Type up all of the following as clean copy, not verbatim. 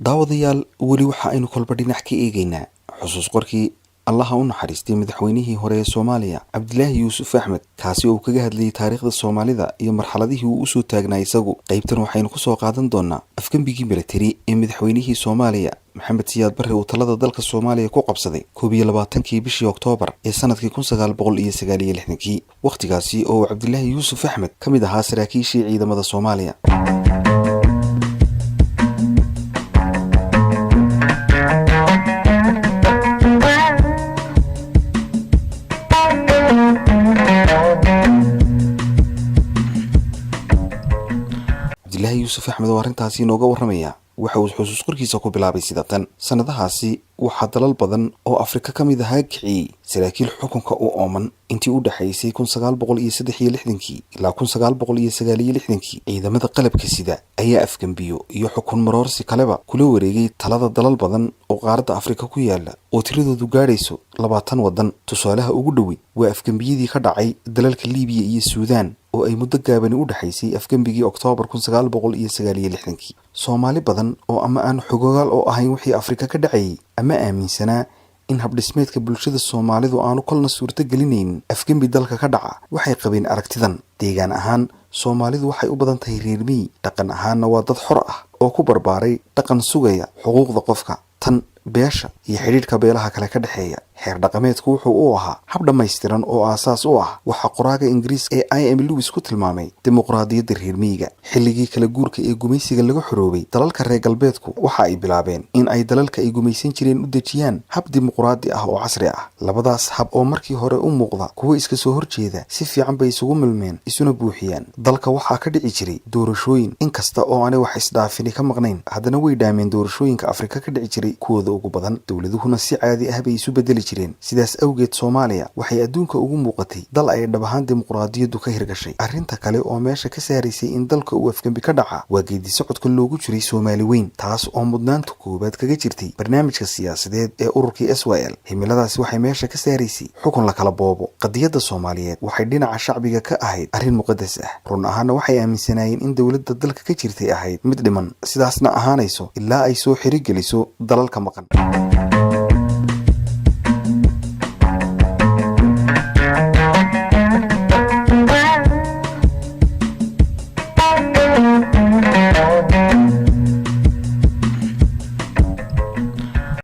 daawadayaal weli waxa aynu kolba dhinac ka eegaynaa xusuus qorkii allaha u naxariistay madaxweynihii hore ee Soomaaliya Cabdilaahi Yuusuf Axmed kaasi oo kaga hadlayay taariikhda Soomaalida iyo marxaladihii uu soo taagnaa isagu. qaybtan waxaynu ku soo qaadan doonaa afgambigii military ee madaxweynihii Soomaaliya Maxamed Siyaad Barre uu talada dalka Soomaaliya ku qabsaday 21kii bishii Oktoobar ee sanadkii 1969 waqtigaasi oo Cabdilaahi Yuusuf Axmed kamid ahaa saraakiishii ciidamada Soomaaliya. Yuusuf Axmed oo arrintaasi inooga warramaya waxa uu xusuus qorkiisa ku bilaabay sida tan. sanadahaasi waxaa dalal badan oo Afrika ka mid ahaa kiciyay saraakiil xukunka u ooman intii u dhaxaysay 1963 ilaa 1969 ciidamada qalabka sida ayaa afgambiyo iyo xukun maroorsi kaleba kula wareegay talada dalal badan oo qaaradda Afrika ku yaala oo tiradoodu gaadhayso 20 wadan. tusaalaha ugu dhow waa afgambiyadii ka dhacay dalalka Liibiya iyo Suudaan oo ay muddo gaaban u dhaxaysay afgambigii Oktoobar 1969. Soomaali badan oo ama aan xogogaal oo ahayn wixii Afrika ka dhacay ama aaminsanaa in habdhismeedka bulshada Soomaalidu aanu kolna suurta gelinayn afgambi dalka ka dhaca waxay qabeen aragtidan. deegaan ahaan Soomaalidu waxay u badan tahay reer miyi, dhaqan ahaanna waa dad xor ah oo ku barbaaray dhaqan sugaya xuquuqda qofka, tan beesha iyo xiriirka beelaha kale ka dhaxeeya. xeer dhaqameedku wuxuu u ahaa hab dhammaystiran oo aasaas u ah waxa qoraaga Ingiriiska ee I.M. Lewis ku tilmaamay dimuqraadiyadda reer miyiga. xilligii kala guurka ee gumaysiga laga xoroobay dalalka reer galbeedku waxa ay bilaabeen in ay dalalka ay gumaysan jireen u dejiyaan hab dimuqraadi ah oo casri ah. labadaas hab oo markii hore u muuqda kuwa iska soo horjeeda si fiican bay isugu milmeen isuna buuxiyaan. dalka waxaa ka dhici jiray doorashooyin, inkasta oo aanay wax isdhaafini ka maqnayn haddana way dhaameen doorashooyinka Afrika ka dhici jiray kuwooda ugu badan. dowladuhuna si caadi ah bay isu bedeli jireen. sidaas awgeed Soomaaliya waxay adduunka ugu muuqatay dal ay dhab ahaan dimuqraadiyaddu ka hirgashay. arrinta kale oo meesha ka saaraysay in dalka uu afgambi ka dhaca waa geedi socodka loogu jiray Soomaali weyn, taas oo mudnaanta koobaad kaga jirtay barnaamijka siyaasadeed ee ururkii SYL. himiladaasi waxay meesha ka saaraysay xukun la kala boobo. qadiyadda Soomaaliyeed waxay dhinaca shacbiga ka ahayd arrin muqadas ah. run ahaana waxay aaminsanaayeen in dowladda dalka ka jirtay ahayd mid dhiman, sidaasna ahaanayso ilaa ay soo xirigeliso dalalka maqan.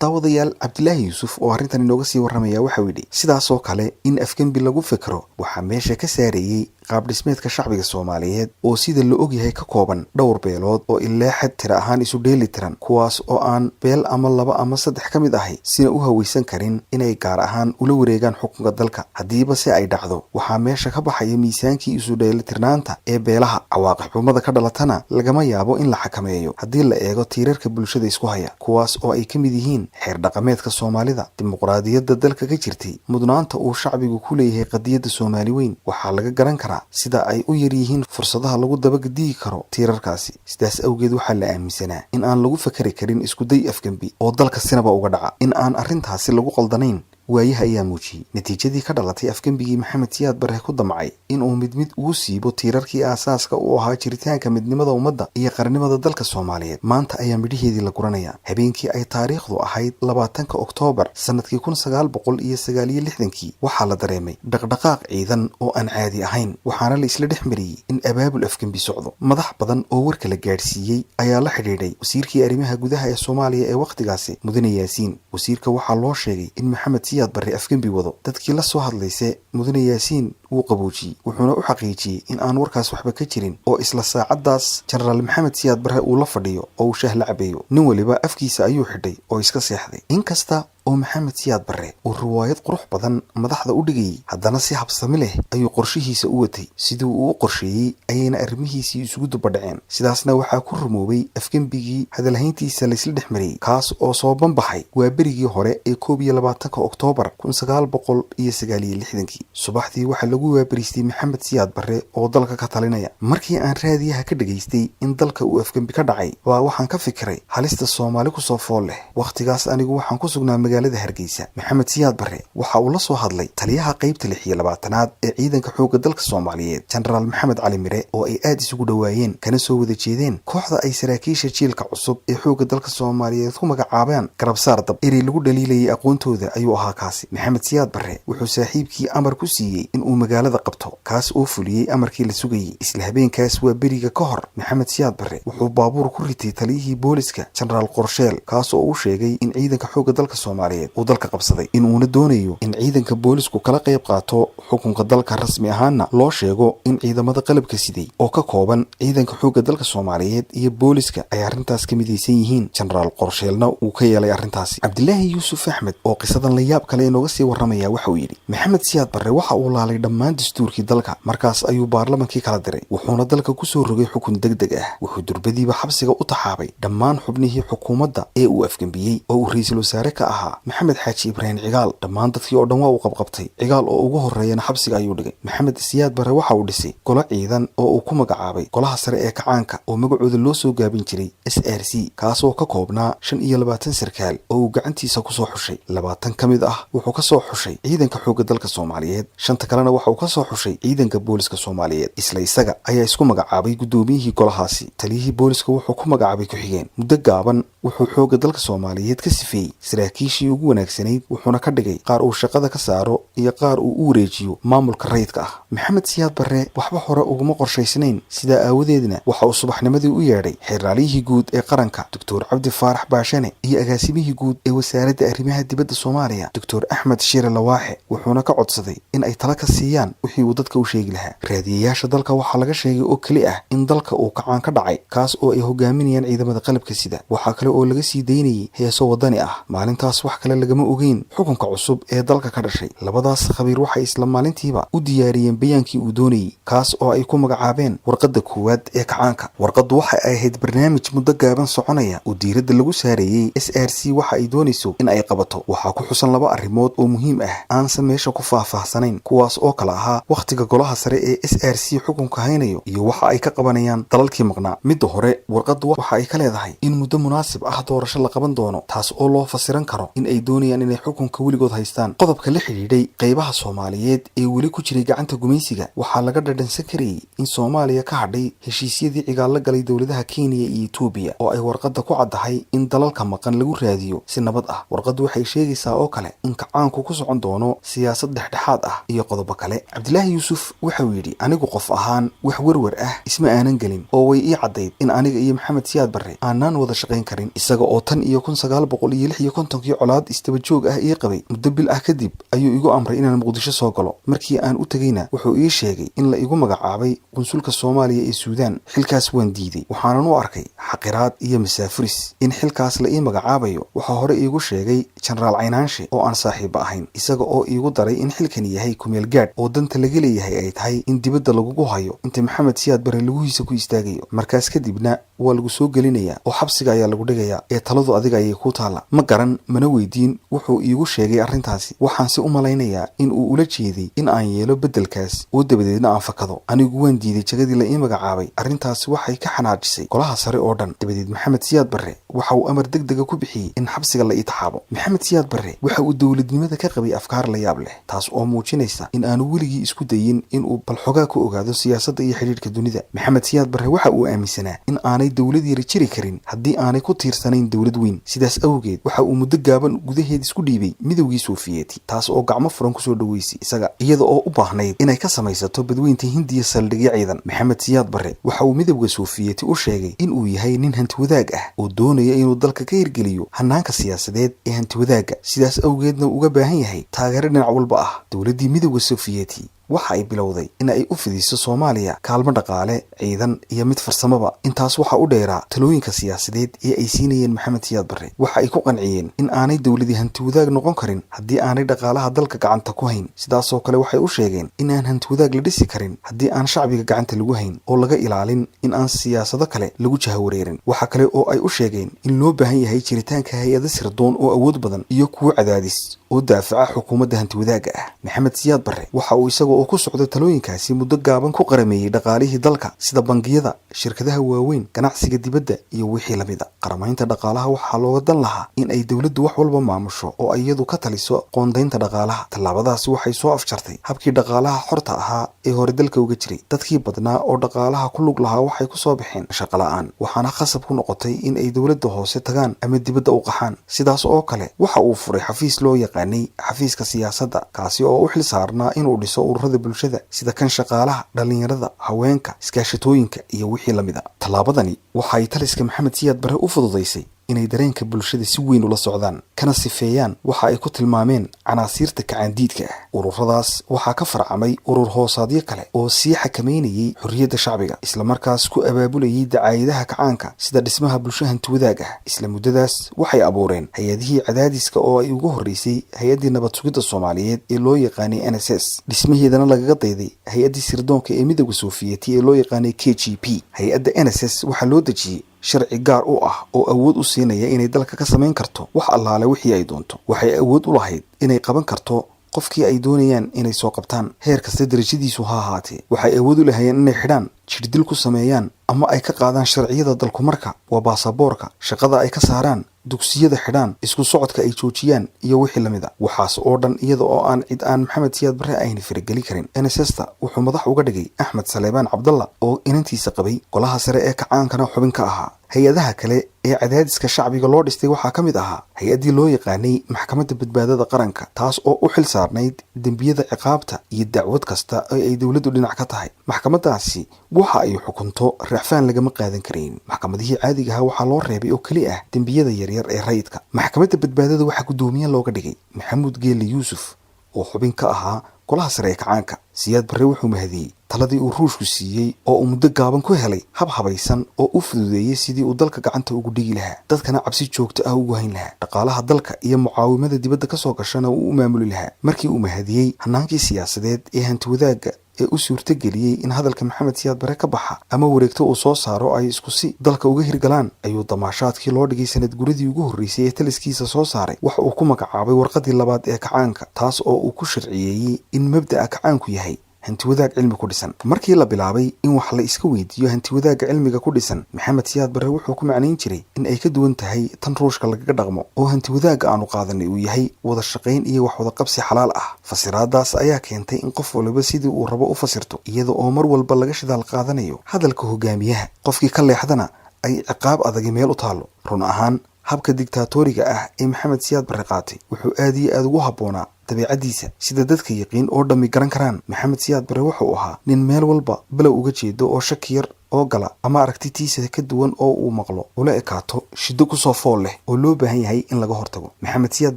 daawadayaal, Cabdilaahi Yuusuf oo arrintan inooga sii warramaya waxa uu yidhi sidaas oo kale in afgambi lagu fikro waxaa meesha ka saarayay qaab dhismeedka shacbiga Soomaaliyeed oo sida la ogyahay ka kooban dhowr beelood oo ilaa xad tira ahaan isu dheeli tiran, kuwaas oo aan beel ama laba ama saddex ka mid ahay sina u hawaysan karin inay gaar ahaan ula wareegaan xukunka dalka. haddiiba si ay dhacdo waxaa meesha ka baxaya miisaankii isu dheelitirnaanta ee beelaha. cawaaqib xumada ka dhalatana lagama yaabo in la xakameeyo haddii la eego tiirarka bulshada isku haya, kuwaas oo ay ka mid yihiin xeer dhaqameedka Soomaalida, dimuqraadiyadda dalka ka jirtay, mudnaanta uu shacbigu ku leeyahay qadiyadda Soomaali weyn. waxaa laga garan karaa sida ay u yar yihiin fursadaha lagu dabagedigi karo tiirarkaasi. sidaas awgeed waxaa la aaminsanaa in aan lagu fakari karin iskuday afgambi oo dalka sinaba uga dhaca. in aan arrintaasi lagu qaldanayn waayaha ayaa muujiyey. natiijadii ka dhalatay afgambigii Maxamed Siyaad Barre ku damcay inuu mid ugu siibo tiirarkii aasaaska u ahaa jiritaanka midnimada ummadda iyo qarannimada dalka Soomaaliyeed. maanta ayaa midhaheedii la guranayaa. habeenkii ay taariikhdu ahayd 20 Oktoobar sanadkii 1969 waxaa la dareemay dhaqdhaqaaq ciidan oo aan caadi ahayn, waxaana la isla dhex mariyey in abaabul afgambi socdo. madax badan oo warka la gaadhsiiyey ayaa la xidhiidhay wasiirkii arrimaha gudaha ee Soomaaliya ee waqtigaasi Mudane Yaasiin. wasiirka waxaa loo sheegay in Maxamed Siyaad Barre afgambi wado. dadkii la soo hadlayse Mudane Yaasiin wuu qaboojiyey, wuxuuna u xaqiijiyey in aan warkaas waxba ka jirin oo isla saacadaas Generaal Maxamed Siyaad Barre uu la fadhiyo oo uu shaah la cabeeyo. nin waliba afkiisa ayuu xidhay oo iska seexday. inkasta oo Maxamed Siyaad Barre uu riwaayad qurux badan madaxda u dhigayay, haddana si habsami leh ayuu qorshihiisa u watay. sidii uu u qorsheeyey ayayna arrimihiisii isugu dubadhaceen. sidaasna waxaa ku rumoobay afgambigii hadalhayntiisa la isla dhex mariyey, kaas oo soo banbaxay waa berigii hore ee 21 Oktoobar 1969. subaxdii waxaa lagu waabariistay Maxamed Siyaad Barre oo dalka ka talinaya. markii aan raadiyaha ka dhageystay in dalka uu afgambi ka dhacay waxaan ka fikiray halista Soomaali ku soo fool leh. waqtigaas anigu waxaan ku sugnaa magaalada Hargeysa. Maxamed Siyaad Barre waxa uu la soo hadlay taliyaha qaybta 26aad ee ciidanka xoogga dalka Soomaaliyeed General Maxamed Cali Mire oo ay aad isugu dhawaayeen kana soo wada jeedeen kooxda ay saraakiisha jiilka cusub ee xoogga dalka Soomaaliyeed ku magacaabeen garabsaar dab eri lagu dhaliilayay aqoontooda ayuu ahaa kaasi. Maxamed Siyaad Barre wuxuu saaxiibkii amar ku siiyay in uu magaalada qabto kaas oo fuliyay amarkii la sugayay. Isla habeenkaas waa beriga ka hor Maxamed Siyaad Barre wuxuu baabuur ku ritay taliyihii booliska General Qorsheel kaas oo uu sheegay in ciidanka xoogga dalka Soomaaliyeed uu dalka qabsaday in uu doonayo in ciidanka boolisku kala qayb qaato xukunka dalka rasmi ahaana loo sheego in ciidamada qalabka siday oo ka kooban ciidanka xoogga dalka Soomaaliyeed iyo booliska ay arrintaas ka midaysan yihiin. General Qorsheelna uu ka yeelay arrintaasi. Cabdilaahi Yuusuf Axmed oo qisadan la yaab kale inooga sii waramaya waxa uu yidhi Maxamed Siyaad Barre waxa uu laalay dhammaan dastuurkii dalka markaas ayuu baarlamankii kala diray wuxuuna dalka ku soo rogay xukun degdeg ah. Wuxuu durbadiiba xabsiga u taxaabay dhammaan xubnihii xukuumadda ee uu afgambiyey oo uu ra'iisul wasaare ka ahaa Maxamed Xaaji Ibrahim Cigaal. dhammaan dadkii oo dhan waa uu qabqabtay. Cigaal oo ugu horeeyana xabsiga ayuu dhigay. Maxamed Siyaad Barre waxa uu dhisay golo ciidan oo uu ku magacaabay golaha sare ee kacaanka oo magacooda loo soo gaabin jiray SRC kaas oo ka koobnaa 25 sarkaal oo uu gacantiisa ku soo xushay. 20 ka mid ah wuxuu ka soo xushay ciidanka xoogga dalka Soomaaliyeed, 5 kalena waxa uu ka soo xushay ciidanka booliska Soomaaliyeed. Isla isaga ayaa isku magacaabay gudoomiyihii golahaasi. taliyihii booliska wuxuu ku magacaabay ku xigeen. muddo gaaban wuxuu xoogga dalka Soomaaliyeed ka sifeeyay saraakiishii ugu wanaagsanayd wuxuuna ka dhigay qaar uu shaqada ka saaro iyo qaar uu u wareejiyo maamulka rayidka ah. Maxamed Siyaad Barre waxba hore uguma qorshaysnayn, sidaa aawadeedna waxa uu subaxnimadii u yeedhay xeeraaliyihii guud ee qaranka Dr. Cabdi Faarax Baashane iyo agaasimihii guud ee wasaaradda arrimaha dibadda Soomaaliya Dr. Axmed Shire Lawaaxe wuxuuna ka codsaday in ay tala ka siiyaan wixii uu dadka u sheegi lahaa. raadiyayaasha dalka waxaa laga sheegay oo keli ah in dalka uu kacaan ka dhacay kaas oo ay hogaaminayaan ciidamada qalabka sida. waxaa kale oo laga sii daynayay heeso wadani ah. maalintaas wax kale lagama ogeyn xukunka cusub ee dalka ka dhashay. labadaas khabiir waxay isla maalintiiba u diyaariyeen bayaankii uu doonayay kaas oo ay ku magacaabeen warqadda koowaad ee kacaanka. warqaddu waxa ay ahayd barnaamij muddo gaaban soconaya oo diiradda lagu saareeyay SRC waxa ay doonayso in ay qabato. waxaa ku xusan 2 arrimood oo muhiim ah aanse meesha ku faahfaahsanayn kuwaas oo kala ahaa waqtiga golaha sare ee SRC xukunka haynayo iyo waxa ay ka qabanayaan dalalkii maqnaa. midda hore warqaddu waxa ay ka leedahay in muddo munaasib ah doorasho la qaban doono taas oo loo fasiran karo in ay doonayaan inay xukunka weligood haystaan. qodobka la xidhiidhay qaybaha Soomaaliyeed ee weli ku jiray gacanta gumaysiga waxaa laga dhadhansan karayay in Soomaaliya ka hadhay heshiisyadii cigaal la galay dowladaha Kenya iyo Itoobiya oo ay warqadda ku caddahay in dalalka maqan lagu raadiyo si nabad ah. warqaddu waxay sheegaysaa oo kale in kacaanku ku socon doono siyaasad dhexdhexaad ah iyo qodobo kale. Cabdilaahi Yuusuf waxa uu yidhi anigu qof ahaan wax warwar ah isma aanan gelin oo way ii caddayd in aniga iyo Maxamed Siyaad Barre aanan wada shaqayn karin. isaga oo tan iyo 1956 colaad istaba joog ah ii qabay. muddo bil ah kadib ayuu igu amray inaan Muqdisho soo galo. markii aan u tagayna wuxuu ii sheegay in la igu magacaabay qunsulka Soomaaliya ee Suudaan. xilkaas waan diiday waxaanan u arkay xaqiraad iyo masaafuris. in xilkaas la ii magacaabayo waxa hore iigu sheegay General Caynaanshe oo aan saaxiib ahayn, isaga oo iigu daray in xilkan yahay kumeel gaadh oo danta laga leeyahay ay tahay in dibadda lagugu hayo inta Maxamed Siyaad Barre laguhiisa ku istaagayo. markaas kadibna waa lagu soo gelinayaa oo xabsiga ayaa lagu dhigayaa ee taladu adiga ayay ku taala. ma garan mana weydiin wuxuu iigu sheegay arrintaasi. waxaan si u malaynayaa in uu ula jeeday in aan yeelo beddelkaas oo dabadeedna aan fakado. anigu waan diiday jagadii la ii magacaabay. arrintaasi waxay ka xanaajisay golaha sare oo dhan. dabadeed Maxamed Siyaad Barre waxa uu amar degdega ku bixiyay in xabsiga la ii taxaabo. Maxamed Siyaad Barre waxa uu dowladnimada ka qabay afkaar la yaab leh taas oo muujinaysa in aanu weligii isku dayin in uu bal xogaa ku ogaado siyaasadda iyo xiriirka dunida. Maxamed Siyaad Barre waxa uu aaminsanaa in aanay dowlad yar jiri karin haddii aanay ku tiirsanayn dowlad weyn. sidaas awgeed waxa uu muddo gaaban gudaheed isku dhiibay midowgii Sofiyeeti taas oo gacmo furan ku soo dhaweysay isaga iyada oo u baahnayd inay ka samaysato badweynta Hindiya saldhigyo ciidan. Maxamed Siyaad Barre waxa uu midowga Sofiyeeti u sheegay in uu yahay nin hanti wadaag ah oo doonaya inuu dalka ka hirgeliyo hanaanka siyaasadeed ee hanti wadaaga. sidaas awgeedna uga baahan yahay taageero dhinac walba ah. dowladdii midowga Sofiyeeti waxa ay bilowday in ay u fidiso Soomaaliya kaalmo dhaqaale, ciidan iyo mid farsamaba. intaas waxa u dheeraa talooyinka siyaasadeed ee ay siinayeen Maxamed Siyaad Barre. waxa ay ku qanciyeen in aanay dowladii hanti wadaag noqon karin haddii aanay dhaqaalaha dalka gacanta ku hayn. sidaas oo kale waxay u sheegeen in aan hanti wadaag la dhisi karin haddii aan shacbiga gacanta lagu hayn oo laga ilaalin in aan siyaasado kale lagu jahawareerin. waxa kale oo ay u sheegeen in loo baahan yahay jiritaanka hay'ado sirdoon oo awood badan iyo kuwo cadaadis oo daafaca xukuumadda hanti wadaaga ah. Maxamed Siyaad Barre waxa uu isaga oo ku socda talooyinkaasi muddo gaaban ku qarameeyey dhaqaalihii dalka sida bangiyada, shirkadaha waaweyn, ganacsiga dibadda iyo wixii lamid a. qaramaynta dhaqaalaha waxaa looga dan lahaa in ay dowladdu wax walba maamusho oo iyadu ka taliso qoondaynta dhaqaalaha. tallaabadaasi waxay soo afjartay habkii dhaqaalaha xorta ahaa ee hore dalka uga jiray. dadkii badnaa oo dhaqaalaha ku lug lahaa waxay ku soo baxeen shaqo la'aan, waxaana khasab ku noqotay in ay dowladda hoose tagaan ama dibadda u qaxaan. sidaas oo kale waxa uu furay xafiis loo yaqaanay xafiiska siyaasadda, kaasi oo u xil saarnaa inuu dhiso ururada bulshada sida kan shaqaalaha, dhalinyarada, haweenka, iskaashatooyinka iyo wixii lamid a. tallaabadani waxay taliska Maxamed Siyaad Barre u fududaysay inay dareenka bulshada si weyn ula socdaan kana sifeeyaan waxa ay ku tilmaameen canaasiirta kacaandiidka ah. ururadaas waxaa ka farcamay urur hoosaadyo kale oo sii xakameynayay xorriyadda shacbiga, isla markaas ku abaabulayay dacaayadaha kacaanka sida dhismaha bulsho hanti wadaag ah. isla muddadaas waxay abuureen hay-adihii cadaadiska oo ay ugu horreysay hay-addii nabad sugidda Soomaaliyeed ee loo yaqaanay NSS, dhismaheedana lagaga dayday hay-addii sirdoonka ee midowga Sofiyeeti ee loo yaqaanay KGB. hay-adda NSS waxaa loo dejiyey sharci gaar u ah oo awood u siinaya inay dalka ka samayn karto wax allaale wixii ay doonto. waxay awood u lahayd inay qaban karto qofkii ay doonayaan inay soo qabtaan, heer kasta darajadiisu ha ahaatee. waxay awood u lahayeen inay xidhaan, jirdil ku sameeyaan, ama ay ka qaadaan sharciyada dalkumarka waa baasaboorka, shaqada ay ka saaraan, dugsiyada xidhaan, isku socodka ay joojiyaan iyo wixii lamid a. waxaas oo dhan iyada oo aan cid aan Maxamed Siyaad Barre ayna farageli karin. NSS-ta wuxuu madax uga dhigay Axmed Saleebaan Cabdalla oo inantiisa qabay, golaha sare ee kacaankana xubin ka ahaa. hay-adaha kale ee cadaadiska shacbiga loo dhistay waxaa ka mid ahaa hay-addii loo yaqaanay Maxkamadda Badbaadada Qaranka, taas oo u xil saarnayd dembiyada ciqaabta iyo dacwad kasta oo ay dowladdu dhinac ka tahay. maxkamaddaasi waxa ay xukunto racfaan lagama qaadan karayn. maxkamadihii caadiga ahaa waxaa loo reebay oo keli ah dembiyada yaryar ee rayidka. maxkamadda badbaadada waxaa guddoomiye looga dhigay Maxamuud Geelle Yuusuf oo xubin ka ahaa golaha sare ee kacaanka. Siyaad Barre wuxuu mahadiyey taladii uu ruushku siiyey oo uu muddo gaaban ku helay hab habaysan oo u fududeeyey sidii uu dalka gacanta ugu dhigi lahaa, dadkana cabsi joogto ah ugu hayn lahaa, dhaqaalaha dalka iyo mucaawimada dibadda ka soo gashana uu u maamuli lahaa. markii uu mahadiyey hanaankii siyaasadeed ee hanti wadaagga ee u suurtageliyey in hadalka Maxamed Siyaad Barre ka baxa ama wareegto uu soo saaro ay isku si dalka uga hirgalaan, ayuu damaashaadkii loo dhigay sanad guradii ugu horreysay ee taliskiisa soo saaray waxa uu ku magacaabay warqadii labaad ee kacaanka, taas oo uu ku sharciyeeyey in mabda'a kacaanku yahay hanti wadaag cilmi ku dhisan. markii la bilaabay in wax la iska weydiiyo hanti wadaagga cilmiga ku dhisan, Maxamed Siyaad Barre wuxuu ku macnayn jiray in ay ka duwan tahay tan ruushka lagaga dhaqmo, oo hanti wadaagga aanu qaadanay uu yahay wada shaqayn iyo wax wada qabsi xalaal ah. fasiraadaas ayaa keentay in qof waliba sidii uu rabo u fasirto, iyada oo mar walba laga shidaal qaadanayo hadalka hogaamiyaha. qofkii ka leexdana ay ciqaab adagi meel u taalo. run ahaan habka digtaatoriga ah ee Maxamed Siyaad Barre qaatay wuxuu aad iyo aad ugu habboonaa dabeecadiisa, sida dadka yaqiin oo dhammi garan karaan. Maxamed Siyaad Barre wuxuu ahaa nin meel walba bilow uga jeedo oo shaki yar oo gala ama aragtitiisa ka duwan oo uu maqlo ula ekaato shiddo kusoo fool leh oo loo baahan yahay in laga hortago. Maxamed Siyaad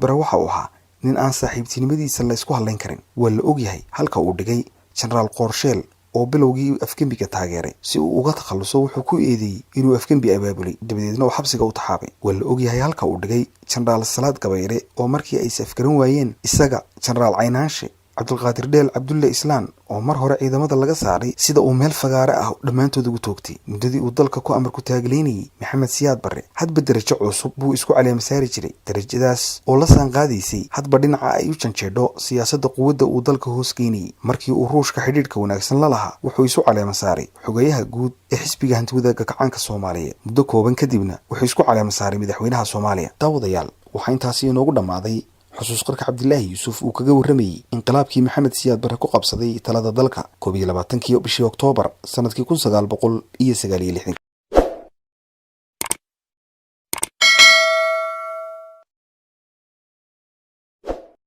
Barre waxa uu ahaa nin aan saaxiibtinimadiisa la isku hadlayn karin. waa la ogyahay halka uu dhigay Generaal Qorsheel oo bilowgii afgembiga taageeray. si uu uga takhaluso wuxuu ku eedeeyey inuu afgembi abaabulay, dabadeedna uu xabsiga u taxaabay. waa la ogyahay halka uu dhigay Generaal Salaad Gabayre oo markii ay safgaran waayeen isaga, Generaal Caynaanshe, Cabdulqaadir Dheel Cabdulle Islaan oo mar hore ciidamada laga saaray, sida uu meel fagaare ah dhammaantood ugu toogtay. muddadii uu dalka ku amar ku taagleynayay Maxamed Siyaad Barre hadba darajo cusub buu isku caleema saari jiray. darajadaas oo la saanqaadaysay hadba dhinaca ay u janjeedho siyaasadda quwadda uu dalka hoos geynayay. markii uu ruushka xidhiidhka wanaagsan la lahaa wuxuu isu caleema saaray xogayaha guud ee xisbiga hanti wadaagga kacaanka Soomaaliyeed. muddo kooban kadibna wuxuu isku caleema saaray madaxweynaha Soomaaliya. daawadayaal, waxaa intaasi inoogu dhammaaday xusuus qorka Cabdilaahi Yuusuf uu kaga warramayay inqilaabkii Maxamed Siyaad Barre ku qabsaday talada dalka 21kii bishii Oktoobar sanadkii 1969.